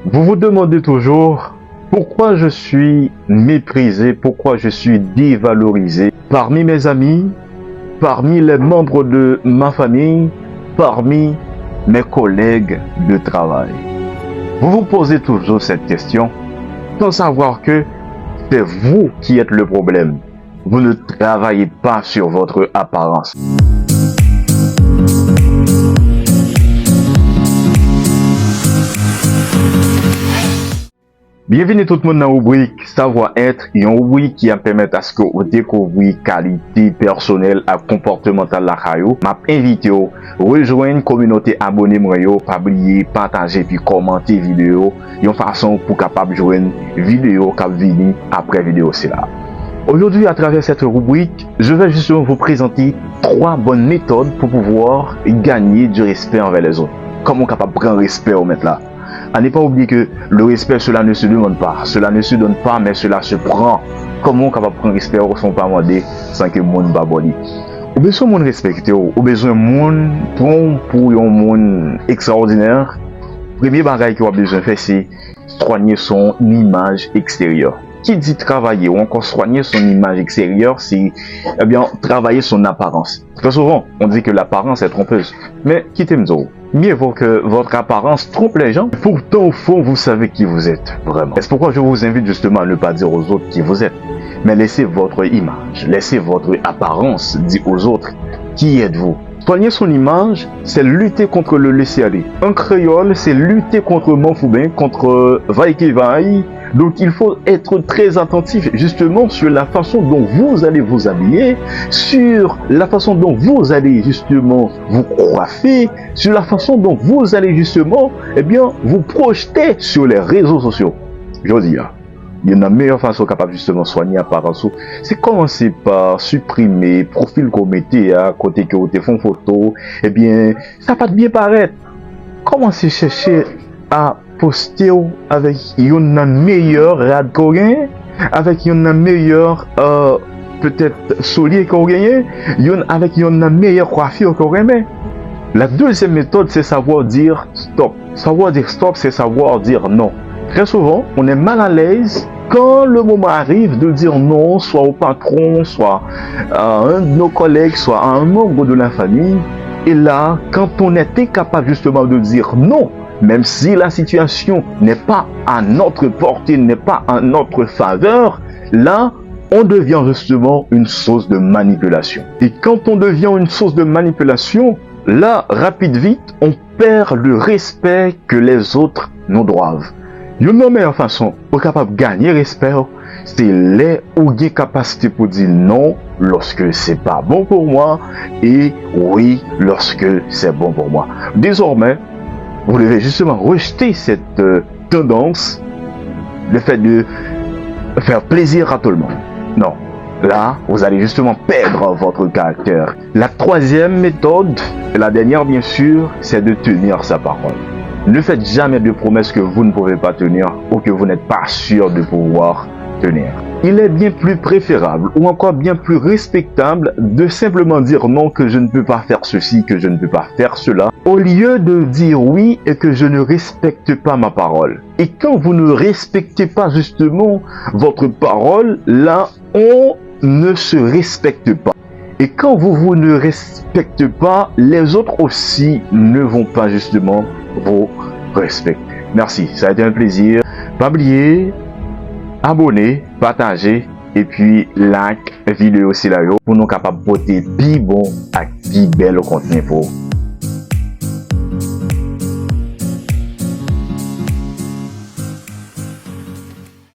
Vous vous demandez toujours pourquoi je suis méprisé, pourquoi je suis dévalorisé parmi mes amis, parmi les membres de ma famille, parmi mes collègues de travail. Vous vous posez toujours cette question sans savoir que c'est vous qui êtes le problème. Vous ne travaillez pas sur votre apparence. Bienvenue tout le monde dans la rubrique Savoir-être, une rubrique qui va permettre à ce que vous découvriez qualité personnelle et comportementale la caillou. M'a invité à rejoindre une communauté abonnée moyo, pas oublier, partager puis commenter vidéo, une façon pour capable joindre vidéo qui venir après vidéo c'est là. Aujourd'hui, à travers cette rubrique, je vais justement vous présenter 3 bonnes méthodes pour pouvoir gagner du respect envers les autres. Comment capable prendre respect au maître là? À ne pas oublier que le respect, cela ne se demande pas. Cela ne se donne pas, mais cela se prend. Comment on capable prendre respect au son pas demander sans que le monde va bonner. Ou besoin de monde respecter, ou besoin de monde pour un monde extraordinaire. Premier bagage qu'on a besoin de faire, c'est soigner son image extérieure. Qui dit travailler ou encore soigner son image extérieure, c'est travailler son apparence. Très souvent, on dit que l'apparence est trompeuse. Mais quittez-moi. Mieux vaut que votre apparence trompe les gens. Pourtant, au fond, vous savez qui vous êtes, vraiment. C'est pourquoi je vous invite justement à ne pas dire aux autres qui vous êtes. Mais laissez votre image, laissez votre apparence dire aux autres qui êtes-vous. Soigner son image, c'est lutter contre le laisser-aller. En créole, c'est lutter contre Manfoubin, contre vaille-qui-vaille. Donc il faut être très attentif justement sur la façon dont vous allez vous habiller, sur la façon dont vous allez justement vous coiffer, sur la façon dont vous allez justement vous projeter sur les réseaux sociaux. Je veux dire, il y a une meilleure façon capable justement de soigner l'apparence, c'est commencer par supprimer profil qu'on mettait à côté que vous faites une photo, ça va bien paraître. Commencez à chercher à poster avec une meilleure rad coréen, avec une meilleure peut-être soulier coréen, avec une meilleure coiffure coréenne. La deuxième méthode, c'est savoir dire stop. Savoir dire stop, c'est savoir dire non. Très souvent, on est mal à l'aise quand le moment arrive de dire non, soit au patron, soit à un de nos collègues, soit à un membre de la famille. Et là, quand on est incapable justement de dire non, même si la situation n'est pas à notre portée, n'est pas à notre faveur, là, on devient justement une source de manipulation. Et quand on devient une source de manipulation, là, rapide vite, on perd le respect que les autres nous doivent. Une meilleure façon pour capable gagner respect, c'est les ou des capacités pour dire non lorsque c'est pas bon pour moi et oui lorsque c'est bon pour moi. Désormais, vous devez justement rejeter cette tendance, le fait de faire plaisir à tout le monde. Non, là, vous allez justement perdre votre caractère. La troisième méthode, et la dernière bien sûr, c'est de tenir sa parole. Ne faites jamais de promesses que vous ne pouvez pas tenir ou que vous n'êtes pas sûr de pouvoir tenir. Il est bien plus préférable ou encore bien plus respectable de simplement dire non, que je ne peux pas faire ceci, que je ne peux pas faire cela, au lieu de dire oui et que je ne respecte pas ma parole. Et quand vous ne respectez pas justement votre parole, là, on ne se respecte pas. Et quand vous ne respectez pas, les autres aussi ne vont pas justement vous respecter. Merci, ça a été un plaisir. Pas oublier, abonner, partager et puis like vidéo si là pour nous capables de porter bi bon et bi bel contenu pour